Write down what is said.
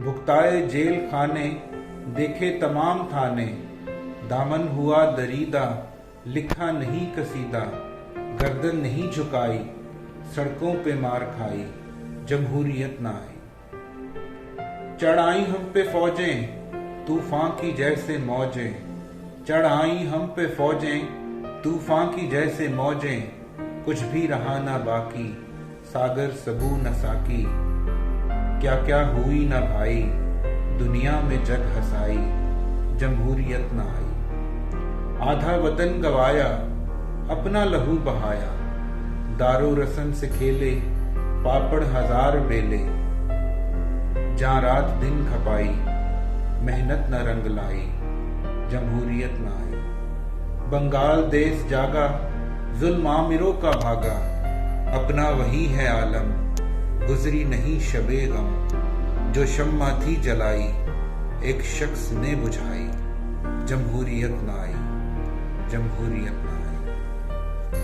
भुगताए jail खाने, देखे तमाम थाने, दामन हुआ दरीदा, लिखा नहीं कसीदा, गर्दन नहीं झुकाई, सड़कों पे मार खाई, जमहूरियत न आई। चढ़ आई हम पे फौजें, तूफान की जैसे मौजें, चढ़ आई हम पे फौजें, तूफान की जैसे मौजें, कुछ भी रहा ना बाकी, सागर सबू न साकी, क्या क्या हुई ना भाई, दुनिया में जग हसाई, जमहूरियत न आई। आधा वतन गवाया, अपना लहू बहाया, दारो रसन से खेले, पापड़ हजार बेले, जहाँ रात दिन खपाई, मेहनत न रंग लाई, जमहूरियत न आई। बंगाल देश जागा, जुल्म आमिरों का भागा, अपना वही है आलम, गुजरी नहीं शबे गम, जो शम्मा थी जलाई, एक शख्स ने बुझाई, जमहूरियत न आई, जमहूरियत न आई।